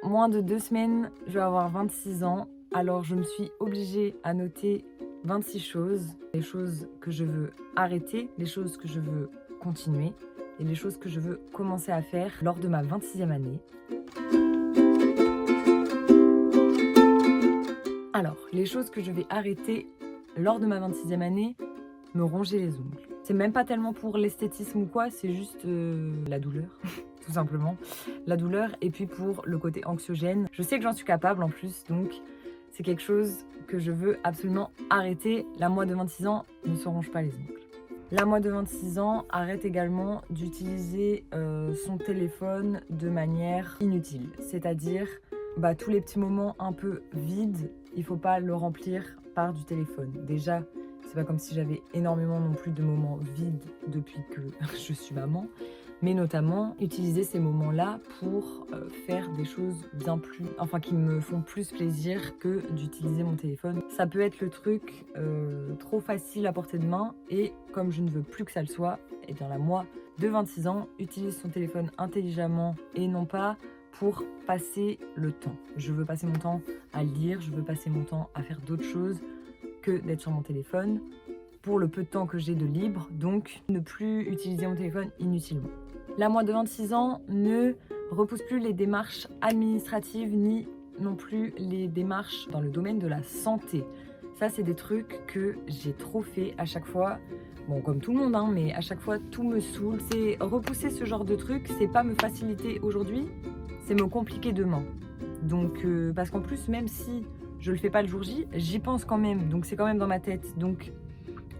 Dans moins de 2 semaines, je vais avoir 26 ans. Alors je me suis obligée à noter 26 choses. Les choses que je veux arrêter, les choses que je veux continuer et les choses que je veux commencer à faire lors de ma 26e année. Alors, les choses que je vais arrêter lors de ma 26e année, me ronger les ongles. C'est même pas tellement pour l'esthétisme ou quoi, c'est juste la douleur, tout simplement. La douleur et puis pour le côté anxiogène. Je sais que j'en suis capable en plus, donc c'est quelque chose que je veux absolument arrêter. La moi de 26 ans ne se ronge pas les ongles. La moi de 26 ans arrête également d'utiliser son téléphone de manière inutile. C'est-à-dire tous les petits moments un peu vides, il faut pas le remplir par du téléphone. Déjà, c'est pas comme si j'avais énormément non plus de moments vides depuis que je suis maman, mais notamment utiliser ces moments-là pour faire des choses qui me font plus plaisir que d'utiliser mon téléphone. Ça peut être le truc trop facile à portée de main et comme je ne veux plus que ça le soit, eh bien la moi de 26 ans utilise son téléphone intelligemment et non pas pour passer le temps. Je veux passer mon temps à lire, je veux passer mon temps à faire d'autres choses que d'être sur mon téléphone pour le peu de temps que j'ai de libre, donc ne plus utiliser mon téléphone inutilement. La moi de 26 ans ne repousse plus les démarches administratives ni non plus les démarches dans le domaine de la santé. Ça, c'est des trucs que j'ai trop fait à chaque fois. Bon, comme tout le monde, mais à chaque fois, tout me saoule. C'est repousser ce genre de trucs, c'est pas me faciliter aujourd'hui, c'est me compliquer demain. Donc, parce qu'en plus, même si je le fais pas le jour J, j'y pense quand même. Donc, c'est quand même dans ma tête. Donc,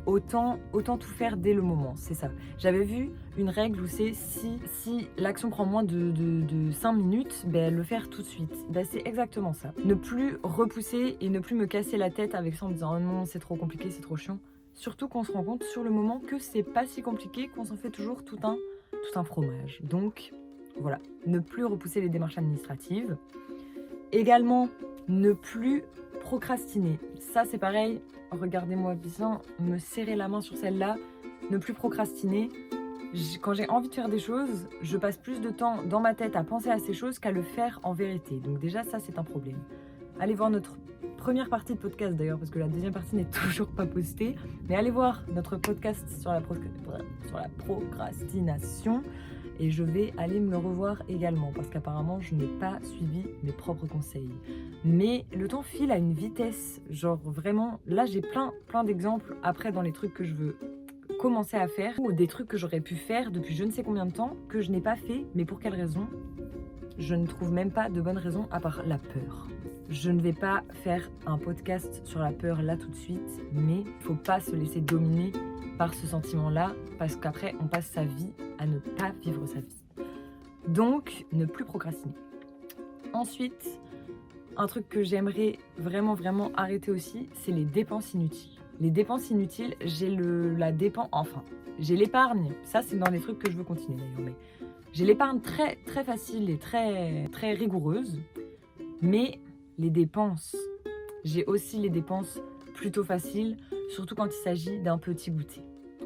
autant tout faire dès le moment, c'est ça. J'avais vu une règle où c'est si l'action prend moins de 5 minutes, le faire tout de suite. C'est exactement ça. Ne plus repousser et ne plus me casser la tête avec ça en me disant oh non, c'est trop compliqué, c'est trop chiant. Surtout qu'on se rend compte sur le moment que c'est pas si compliqué, qu'on s'en fait toujours tout un fromage. Donc voilà, ne plus repousser les démarches administratives. Également, ne plus procrastiner. Ça, c'est pareil. Regardez-moi bien, me serrer la main sur celle-là. Ne plus procrastiner. Quand j'ai envie de faire des choses, je passe plus de temps dans ma tête à penser à ces choses qu'à le faire en vérité. Donc déjà, ça, c'est un problème. Allez voir notre première partie de podcast d'ailleurs, parce que la deuxième partie n'est toujours pas postée. Mais allez voir notre podcast sur la procrastination. Et je vais aller me le revoir également parce qu'apparemment je n'ai pas suivi mes propres conseils. Mais le temps file à une vitesse, genre vraiment, là j'ai plein d'exemples après dans les trucs que je veux commencer à faire ou des trucs que j'aurais pu faire depuis je ne sais combien de temps que je n'ai pas fait, mais pour quelle raison? Je ne trouve même pas de bonne raison à part la peur. Je ne vais pas faire un podcast sur la peur là tout de suite, mais il ne faut pas se laisser dominer par ce sentiment-là, parce qu'après, on passe sa vie à ne pas vivre sa vie. Donc, ne plus procrastiner. Ensuite, un truc que j'aimerais vraiment arrêter aussi, c'est les dépenses inutiles. Les dépenses inutiles, j'ai l'épargne. Ça, c'est dans les trucs que je veux continuer d'ailleurs, mais j'ai l'épargne très facile et très rigoureuse, mais les dépenses, j'ai aussi les dépenses plutôt faciles, surtout quand il s'agit d'un petit goûter.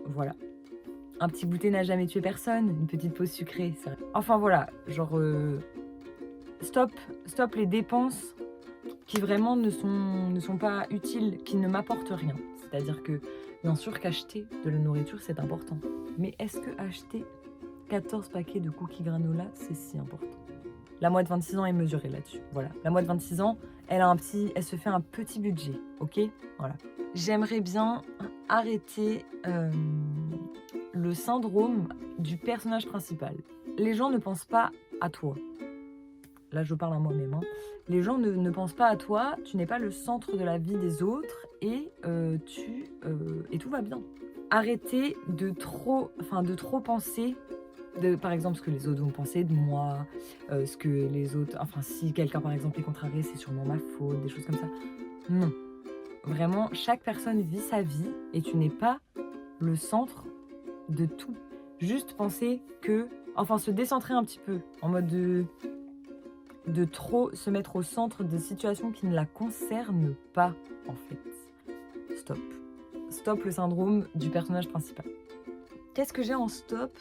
Voilà. Un petit goûter n'a jamais tué personne, une petite pause sucrée, ça. Enfin voilà, genre stop les dépenses qui vraiment ne sont pas utiles, qui ne m'apportent rien. C'est-à-dire que, bien sûr qu'acheter de la nourriture, c'est important. Mais est-ce que acheter 14 paquets de cookies granola, c'est si important? La moi de 26 ans est mesurée là-dessus. Voilà. La moi de 26 ans, elle se fait un petit budget, ok? Voilà. J'aimerais bien arrêter le syndrome du personnage principal. Les gens ne pensent pas à toi. Là, je parle à moi-même. Les gens ne pensent pas à toi, tu n'es pas le centre de la vie des autres et tout va bien. Arrêtez de trop penser par exemple ce que les autres vont penser de moi, ce que les autres... si quelqu'un par exemple est contrarié, c'est sûrement ma faute, des choses comme ça. Non. Vraiment, chaque personne vit sa vie et tu n'es pas le centre de tout. Juste penser que... se décentrer un petit peu, en mode de trop se mettre au centre de situations qui ne la concernent pas, en fait. Stop. Stop le syndrome du personnage principal. Qu'est-ce que j'ai en stop ?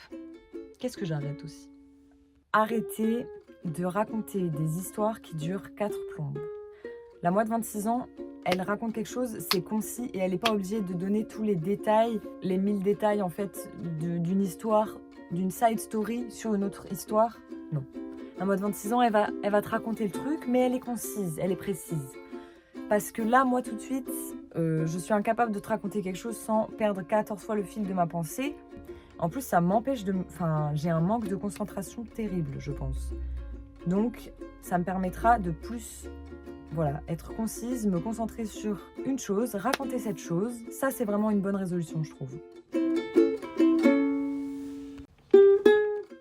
Qu'est-ce que j'arrête aussi ? Arrêter de raconter des histoires qui durent 4 plombes. La moi de 26 ans, elle raconte quelque chose, c'est concis et elle n'est pas obligée de donner tous les détails, les 1000 détails en fait d'une histoire, d'une side story sur une autre histoire. Non. La moi de 26 ans, elle va te raconter le truc, mais elle est concise, elle est précise. Parce que là, moi tout de suite, je suis incapable de te raconter quelque chose sans perdre 14 fois le fil de ma pensée. En plus, ça m'empêche de... Enfin, j'ai un manque de concentration terrible, je pense. Donc, ça me permettra de plus... Voilà, être concise, me concentrer sur une chose, raconter cette chose. Ça, c'est vraiment une bonne résolution, je trouve.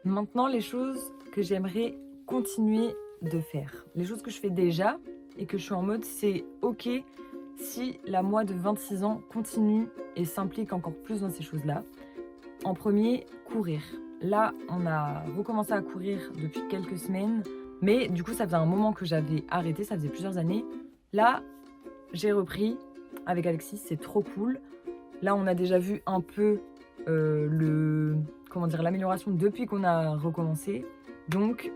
Maintenant, les choses que j'aimerais continuer de faire. Les choses que je fais déjà et que je suis en mode, c'est OK si la moi de 26 ans continue et s'implique encore plus dans ces choses-là. En premier, courir. Là, on a recommencé à courir depuis quelques semaines. Mais du coup, ça faisait un moment que j'avais arrêté, ça faisait plusieurs années. Là, j'ai repris avec Alexis, c'est trop cool. Là, on a déjà vu un peu l'amélioration depuis qu'on a recommencé. Donc,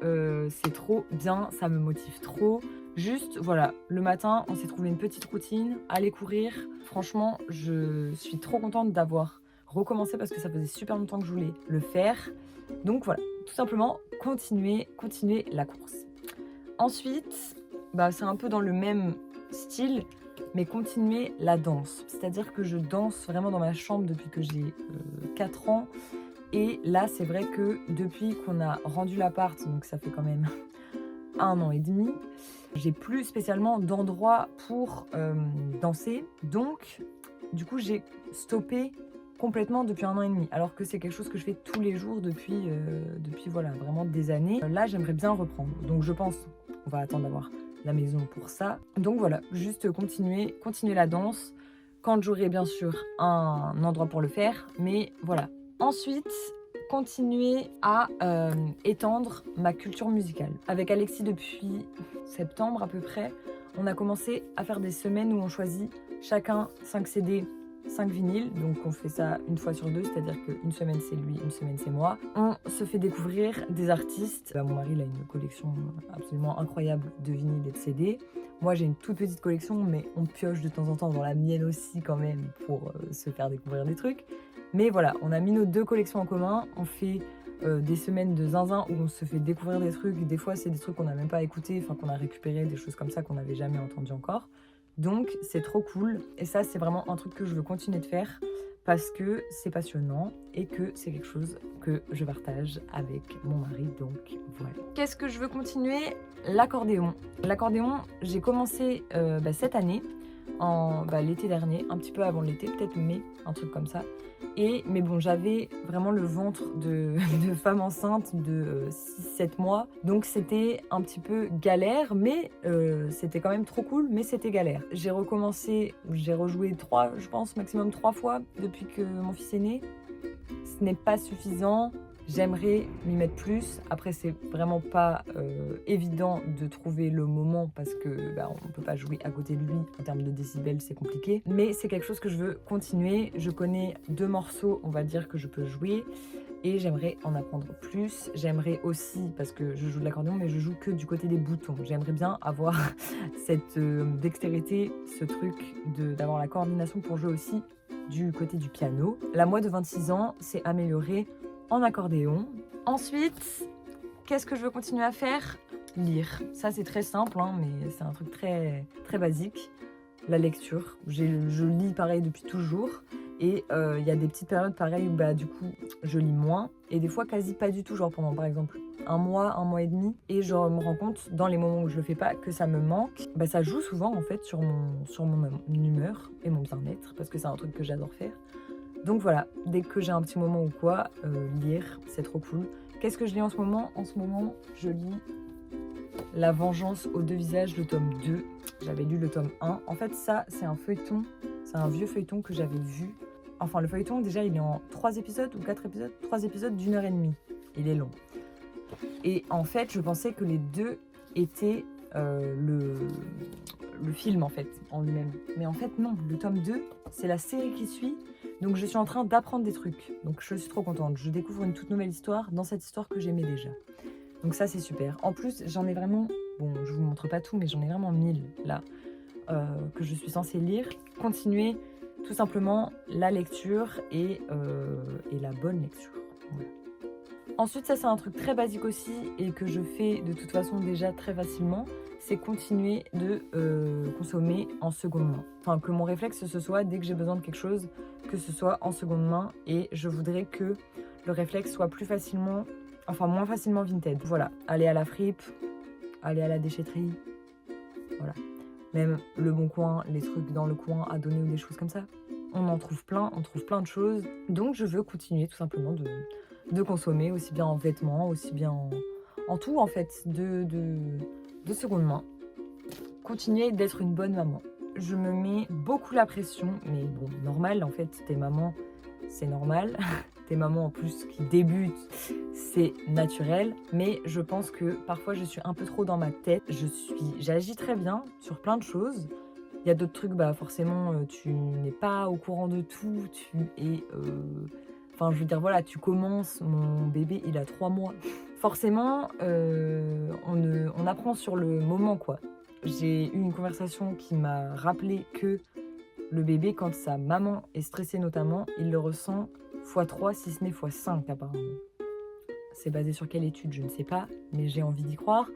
c'est trop bien, ça me motive trop. Juste, voilà, le matin, on s'est trouvé une petite routine, aller courir. Franchement, je suis trop contente d'avoir recommencer parce que ça faisait super longtemps que je voulais le faire. Donc voilà, tout simplement, continuer la course. Ensuite, c'est un peu dans le même style, mais continuer la danse. C'est-à-dire que je danse vraiment dans ma chambre depuis que j'ai 4 ans. Et là, c'est vrai que depuis qu'on a rendu l'appart, donc ça fait quand même 1 an et demi, j'ai plus spécialement d'endroit pour danser. Donc, du coup, j'ai stoppé complètement depuis 1 an et demi, alors que c'est quelque chose que je fais tous les jours depuis voilà, vraiment des années. Là, j'aimerais bien reprendre. Donc, je pense qu'on va attendre d'avoir la maison pour ça. Donc voilà, juste continuer la danse quand j'aurai bien sûr un endroit pour le faire. Mais voilà. Ensuite, continuer à étendre ma culture musicale. Avec Alexis depuis septembre à peu près, on a commencé à faire des semaines où on choisit chacun 5 CD, 5 vinyles, donc on fait ça une fois sur 2, c'est-à-dire qu'une semaine c'est lui, une semaine c'est moi. On se fait découvrir des artistes. Mon mari il a une collection absolument incroyable de vinyles et de CD. Moi j'ai une toute petite collection, mais on pioche de temps en temps dans la mienne aussi quand même pour se faire découvrir des trucs. Mais voilà, on a mis nos 2 collections en commun, on fait des semaines de zinzin où on se fait découvrir des trucs. Des fois c'est des trucs qu'on n'a même pas écoutés, enfin qu'on a récupéré, des choses comme ça qu'on n'avait jamais entendues encore. Donc c'est trop cool et ça c'est vraiment un truc que je veux continuer de faire parce que c'est passionnant et que c'est quelque chose que je partage avec mon mari, donc voilà. Qu'est-ce que je veux continuer? L'accordéon. L'accordéon, j'ai commencé cette année, l'été dernier, un petit peu avant l'été, peut-être mai, un truc comme ça. Mais bon, j'avais vraiment le ventre de femme enceinte de 6-7 mois. Donc c'était un petit peu galère, mais c'était quand même trop cool, mais c'était galère. J'ai recommencé, j'ai rejoué 3, je pense, maximum 3 fois depuis que mon fils est né. Ce n'est pas suffisant. J'aimerais m'y mettre plus. Après, c'est vraiment pas évident de trouver le moment parce que on peut pas jouer à côté de lui. En termes de décibels, c'est compliqué. Mais c'est quelque chose que je veux continuer. Je connais 2 morceaux, on va dire, que je peux jouer. Et j'aimerais en apprendre plus. J'aimerais aussi, parce que je joue de l'accordéon, mais je joue que du côté des boutons. J'aimerais bien avoir cette dextérité, ce truc d'avoir la coordination pour jouer aussi du côté du piano. La moi de 26 ans s'est améliorée en accordéon. Ensuite, qu'est-ce que je veux continuer à faire? Lire. Ça, c'est très simple, mais c'est un truc très, très basique. La lecture. Je lis pareil depuis toujours. Et il y a des petites périodes pareilles où du coup, je lis moins. Et des fois, quasi pas du tout. Genre pendant, par exemple, 1 mois et demi. Et je me rends compte, dans les moments où je le fais pas, que ça me manque. Ça joue souvent, en fait, sur mon humeur et mon bien-être. Parce que c'est un truc que j'adore faire. Donc voilà, dès que j'ai un petit moment ou quoi, lire, c'est trop cool. Qu'est-ce que je lis en ce moment? En ce moment, je lis La Vengeance aux 2 visages, le tome 2. J'avais lu le tome 1. En fait, ça, c'est un feuilleton. C'est un vieux feuilleton que j'avais vu. Enfin, le feuilleton, déjà, il est en 3 épisodes ou 4 épisodes. 3 épisodes d'1h30. Il est long. Et en fait, je pensais que les 2 étaient le film, en fait, en lui-même. Mais en fait, non. Le tome 2, c'est la série qui suit. Donc je suis en train d'apprendre des trucs. Donc je suis trop contente. Je découvre une toute nouvelle histoire dans cette histoire que j'aimais déjà. Donc ça, c'est super. En plus, j'en ai vraiment... Bon, je vous montre pas tout, mais j'en ai vraiment 1000 là que je suis censée lire. Continuer tout simplement la lecture et la bonne lecture. Voilà. Ensuite, ça c'est un truc très basique aussi et que je fais de toute façon déjà très facilement, c'est continuer de consommer en seconde main. Enfin, que mon réflexe ce soit, dès que j'ai besoin de quelque chose, que ce soit en seconde main, et je voudrais que le réflexe soit plus facilement, enfin moins facilement vintage. Voilà, aller à la fripe, aller à la déchetterie, voilà. Même le Bon Coin, les trucs dans le coin à donner ou des choses comme ça. On en trouve plein, on trouve plein de choses. Donc je veux continuer tout simplement de consommer, aussi bien en vêtements, aussi bien en tout en fait, de seconde main. Continuer d'être une bonne maman. Je me mets beaucoup la pression, mais bon, normal en fait, t'es maman, c'est normal. T'es maman en plus qui débute, c'est naturel. Mais je pense que parfois je suis un peu trop dans ma tête. J'agis très bien sur plein de choses. Il y a d'autres trucs, bah forcément, tu n'es pas au courant de tout. Tu es... Enfin, je veux dire, voilà, tu commences, mon bébé, il a 3 mois. Forcément, on apprend sur le moment, quoi. J'ai eu une conversation qui m'a rappelé que le bébé, quand sa maman est stressée notamment, il le ressent x3, si ce n'est x5 apparemment. C'est basé sur quelle étude, je ne sais pas, mais j'ai envie d'y croire.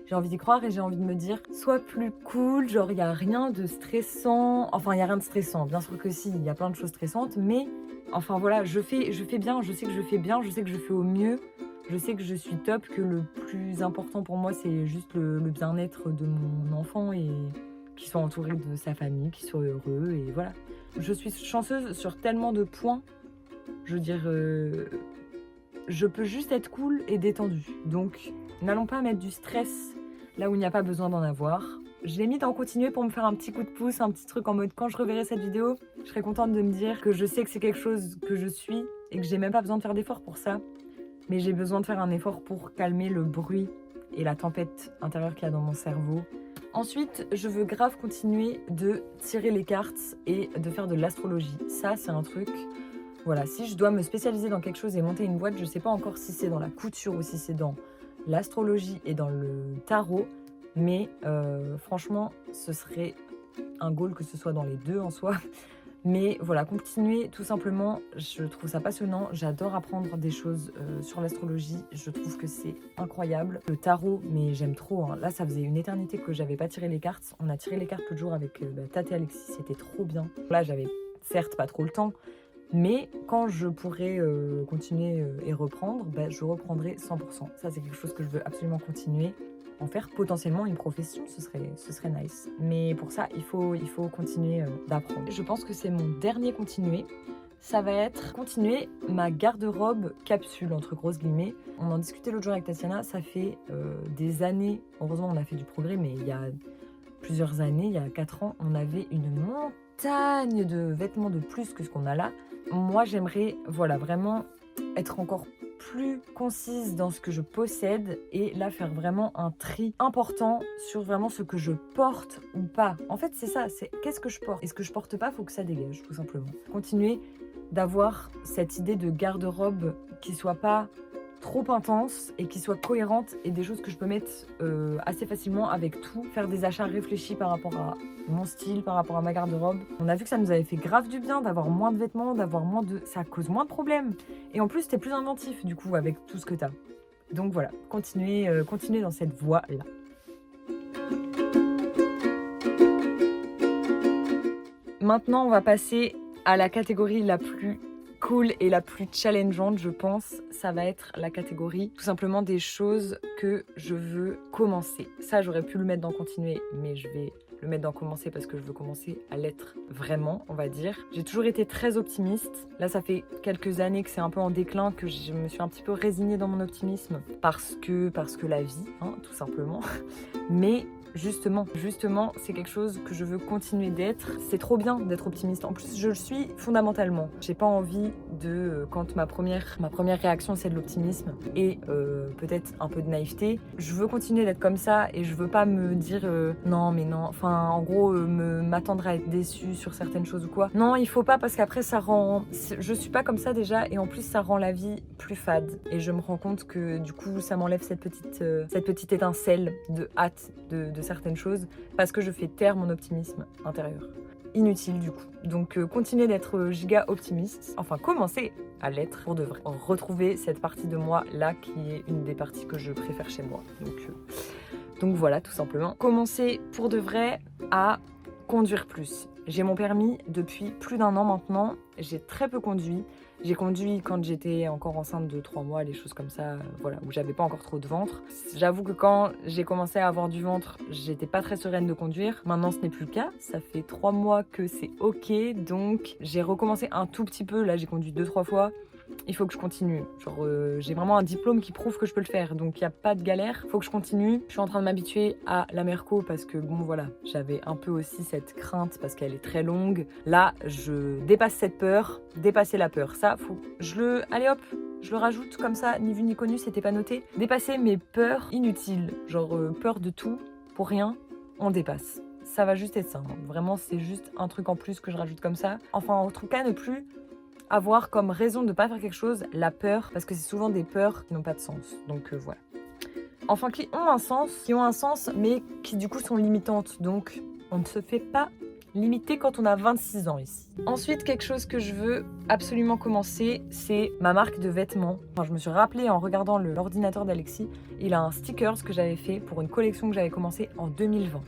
J'ai envie d'y croire et j'ai envie de me dire, sois plus cool, genre il n'y a rien de stressant. Enfin, il n'y a rien de stressant, bien sûr que si, il y a plein de choses stressantes, mais enfin voilà, je fais bien, je sais que je fais bien, je sais que je fais au mieux, je sais que je suis top, que le plus important pour moi, c'est juste le bien-être de mon enfant et qu'il soit entouré de sa famille, qu'il soit heureux et voilà. Je suis chanceuse sur tellement de points, je veux dire, je peux juste être cool et détendue. Donc, n'allons pas mettre du stress là où il n'y a pas besoin d'en avoir. Je l'ai mis dans continuer pour me faire un petit coup de pouce, un petit truc en mode quand je reverrai cette vidéo, je serai contente de me dire que je sais que c'est quelque chose que je suis et que j'ai même pas besoin de faire d'effort pour ça. Mais j'ai besoin de faire un effort pour calmer le bruit et la tempête intérieure qu'il y a dans mon cerveau. Ensuite, je veux grave continuer de tirer les cartes et de faire de l'astrologie. Ça, c'est un truc... Voilà, si je dois me spécialiser dans quelque chose et monter une boîte, je sais pas encore si c'est dans la couture ou si c'est dans l'astrologie et dans le tarot. Mais franchement, ce serait un goal que ce soit dans les deux en soi. Mais voilà, continuer tout simplement, je trouve ça passionnant. J'adore apprendre des choses sur l'astrologie. Je trouve que c'est incroyable. Le tarot, mais j'aime trop. Hein. Là, ça faisait une éternité que j'avais pas tiré les cartes. On a tiré les cartes l'autre jour avec Tate et Alexis. C'était trop bien. Là, j'avais certes pas trop le temps. Mais quand je pourrai continuer et reprendre, je reprendrai 100%. Ça, c'est quelque chose que je veux absolument continuer. En faire potentiellement une profession, ce serait nice. Mais pour ça, il faut continuer d'apprendre. Je pense que c'est mon dernier continuer. Ça va être continuer ma garde-robe capsule, entre grosses guillemets. On en discutait l'autre jour avec Tatiana, ça fait des années, heureusement on a fait du progrès, mais il y a plusieurs années, il y a 4 ans, on avait une montagne de vêtements de plus que ce qu'on a là. Moi, j'aimerais, voilà, vraiment être encore plus concise dans ce que je possède et là, faire vraiment un tri important sur vraiment ce que je porte ou pas. En fait, c'est ça, c'est qu'est-ce que je porte. Et ce que je porte pas, faut que ça dégage, tout simplement. Continuer d'avoir cette idée de garde-robe qui soit pas trop intense et qui soit cohérente et des choses que je peux mettre assez facilement avec tout. Faire des achats réfléchis par rapport à mon style, par rapport à ma garde-robe. On a vu que ça nous avait fait grave du bien d'avoir moins de vêtements, ça cause moins de problèmes. Et en plus, t'es plus inventif du coup avec tout ce que t'as. Donc voilà, continuez dans cette voie-là. Maintenant, on va passer à la catégorie la plus cool et la plus challengeante, je pense. Ça va être la catégorie tout simplement des choses que je veux commencer. Ça, j'aurais pu le mettre dans continuer, mais je vais le mettre dans commencer parce que je veux commencer à l'être vraiment, on va dire. J'ai toujours été très optimiste. Là, ça fait quelques années que c'est un peu en déclin, que je me suis un petit peu résignée dans mon optimisme parce que la vie, hein, tout simplement. Mais Justement, c'est quelque chose que je veux continuer d'être. C'est trop bien d'être optimiste. En plus, je le suis fondamentalement. J'ai pas envie de, quand ma première réaction c'est de l'optimisme et peut-être un peu de naïveté, je veux continuer d'être comme ça et je veux pas me dire non mais non, enfin en gros m'attendre à être déçue sur certaines choses ou quoi. Non, il faut pas parce qu'après ça rend, je suis pas comme ça déjà et en plus ça rend la vie plus fade et je me rends compte que du coup ça m'enlève cette petite étincelle de hâte de certaines choses parce que je fais taire mon optimisme intérieur. Inutile du coup. Donc continuer d'être giga optimiste, enfin commencer à l'être pour de vrai. Retrouver cette partie de moi là qui est une des parties que je préfère chez moi. Donc voilà, tout simplement. Commencer pour de vrai à conduire plus. J'ai mon permis depuis plus d'1 an maintenant. J'ai très peu conduit. J'ai conduit quand j'étais encore enceinte de 3 mois, les choses comme ça, voilà, où j'avais pas encore trop de ventre. J'avoue que quand j'ai commencé à avoir du ventre, j'étais pas très sereine de conduire. Maintenant, ce n'est plus le cas. Ça fait 3 mois que c'est ok, donc j'ai recommencé un tout petit peu. Là, j'ai conduit 2-3 fois. Il faut que je continue. Genre, j'ai vraiment un diplôme qui prouve que je peux le faire, donc il n'y a pas de galère. Il faut que je continue. Je suis en train de m'habituer à la Merco parce que, bon, voilà, j'avais un peu aussi cette crainte parce qu'elle est très longue. Là, je dépasse cette peur, dépasser la peur. Ça, faut. Allez hop, je le rajoute comme ça, ni vu ni connu, c'était pas noté. Dépasser mes peurs inutiles, genre peur de tout, pour rien, on dépasse. Ça va juste être ça. Hein. Vraiment, c'est juste un truc en plus que je rajoute comme ça. Enfin, en tout cas, ne plus avoir comme raison de ne pas faire quelque chose la peur, parce que c'est souvent des peurs qui n'ont pas de sens. Donc voilà. Enfin, qui ont un sens, mais qui du coup sont limitantes. Donc on ne se fait pas limiter quand on a 26 ans ici. Ensuite, quelque chose que je veux absolument commencer, c'est ma marque de vêtements. Enfin, je me suis rappelée en regardant l'ordinateur d'Alexis, il a un stickers que j'avais fait pour une collection que j'avais commencé en 2020.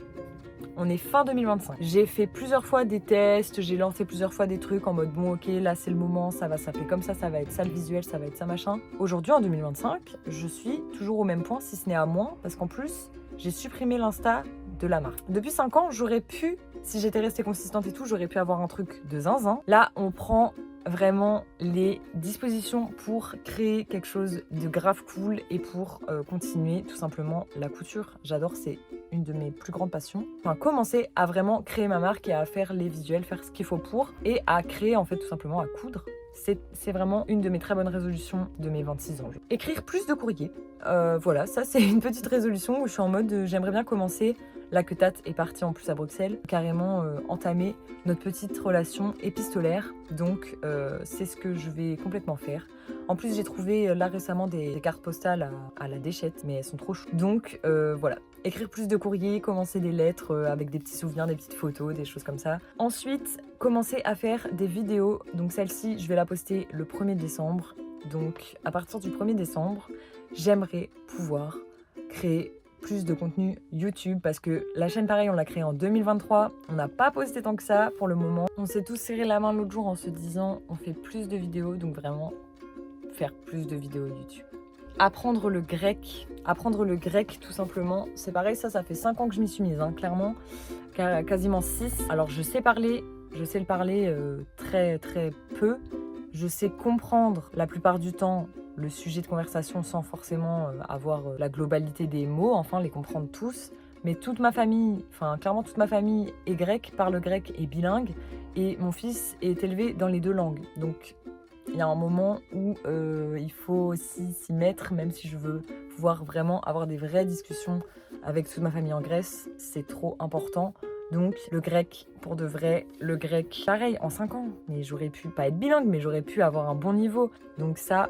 On est fin 2025. J'ai fait plusieurs fois des tests, j'ai lancé plusieurs fois des trucs en mode bon ok là c'est le moment, ça va s'appeler comme ça va être ça le visuel, ça va être ça machin. Aujourd'hui en 2025, je suis toujours au même point si ce n'est à moins parce qu'en plus j'ai supprimé l'Insta de la marque. Depuis 5 ans j'aurais pu, si j'étais restée consistante et tout, j'aurais pu avoir un truc de zinzin. Là on prend vraiment les dispositions pour créer quelque chose de grave cool et pour continuer tout simplement la couture. J'adore, c'est une de mes plus grandes passions. Enfin, commencer à vraiment créer ma marque et à faire les visuels, faire ce qu'il faut pour et à créer en fait tout simplement à coudre. C'est vraiment une de mes très bonnes résolutions de mes 26 ans. Écrire plus de courriers. Voilà, ça c'est une petite résolution où je suis en mode j'aimerais bien commencer. Là que Tat est partie en plus à Bruxelles, carrément entamer notre petite relation épistolaire. Donc c'est ce que je vais complètement faire. En plus j'ai trouvé là récemment des cartes postales à la déchette, mais elles sont trop choues. Donc voilà, écrire plus de courriers, commencer des lettres avec des petits souvenirs, des petites photos, des choses comme ça. Ensuite, commencer à faire des vidéos. Donc celle-ci, je vais la poster le 1er décembre. Donc à partir du 1er décembre, j'aimerais pouvoir créer plus de contenu YouTube parce que la chaîne pareil on l'a créée en 2023, on n'a pas posté tant que ça pour le moment. On s'est tous serré la main l'autre jour en se disant on fait plus de vidéos, donc vraiment faire plus de vidéos YouTube. Apprendre le grec tout simplement, c'est pareil, ça fait 5 ans que je m'y suis mise, hein, clairement, quasiment 6. Alors je sais le parler très très peu, je sais comprendre la plupart du temps le sujet de conversation sans forcément avoir la globalité des mots, enfin les comprendre tous. Mais toute ma famille, enfin clairement toute ma famille est grecque, parle grec et bilingue. Et mon fils est élevé dans les 2 langues. Donc il y a un moment où il faut aussi s'y mettre, même si je veux pouvoir vraiment avoir des vraies discussions avec toute ma famille en Grèce. C'est trop important. Donc le grec, pour de vrai, le grec, pareil, en 5 ans. Mais j'aurais pu, pas être bilingue, mais j'aurais pu avoir un bon niveau. Donc ça,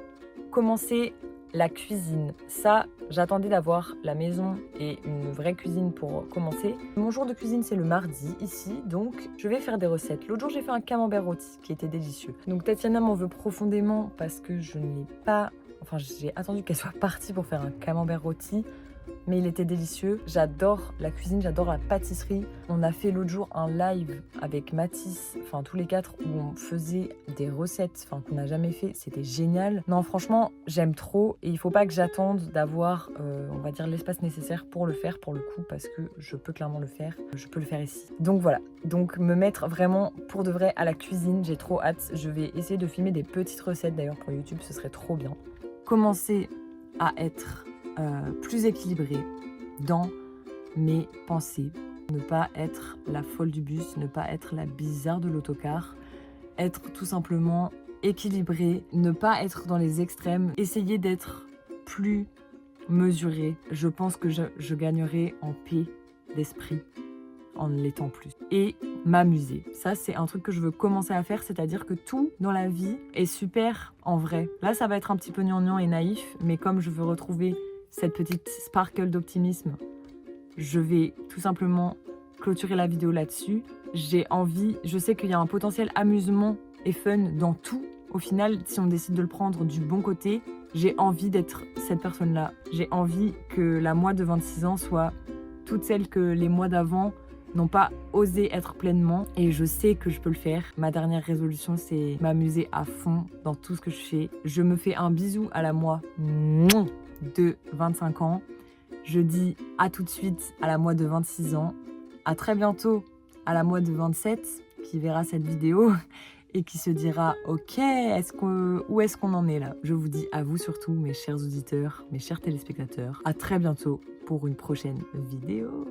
commencer la cuisine. Ça, j'attendais d'avoir la maison et une vraie cuisine pour commencer. Mon jour de cuisine, c'est le mardi, ici, donc je vais faire des recettes. L'autre jour, j'ai fait un camembert rôti qui était délicieux. Donc Tatiana m'en veut profondément parce que je n'ai pas... Enfin, j'ai attendu qu'elle soit partie pour faire un camembert rôti. Mais il était délicieux. J'adore la cuisine, j'adore la pâtisserie. On a fait l'autre jour un live avec Mathis, enfin tous les 4, où on faisait des recettes qu'on n'a jamais fait. C'était génial. Non, franchement, j'aime trop et il faut pas que j'attende d'avoir, on va dire, l'espace nécessaire pour le faire, pour le coup, parce que je peux clairement le faire. Je peux le faire ici. Donc voilà. Donc me mettre vraiment pour de vrai à la cuisine, j'ai trop hâte. Je vais essayer de filmer des petites recettes d'ailleurs pour YouTube, ce serait trop bien. Commencer à être plus équilibrée dans mes pensées. Ne pas être la folle du bus, ne pas être la bizarre de l'autocar, être tout simplement équilibré, ne pas être dans les extrêmes, essayer d'être plus mesuré. Je pense que je gagnerai en paix d'esprit en l'étant plus. Et m'amuser. Ça, c'est un truc que je veux commencer à faire, c'est-à-dire que tout dans la vie est super en vrai. Là, ça va être un petit peu gnangnan et naïf, mais comme je veux retrouver cette petite sparkle d'optimisme, je vais tout simplement clôturer la vidéo là-dessus. J'ai envie, je sais qu'il y a un potentiel amusement et fun dans tout. Au final, si on décide de le prendre du bon côté, j'ai envie d'être cette personne-là. J'ai envie que la moi de 26 ans soit toute celle que les mois d'avant n'ont pas osé être pleinement, et je sais que je peux le faire. Ma dernière résolution, c'est m'amuser à fond dans tout ce que je fais. Je me fais un bisou à la moi de 25 ans. Je dis à tout de suite à la moi de 26 ans. À très bientôt à la moi de 27 qui verra cette vidéo et qui se dira « Ok, où est-ce qu'on en est là ?» Je vous dis à vous surtout, mes chers auditeurs, mes chers téléspectateurs, à très bientôt pour une prochaine vidéo.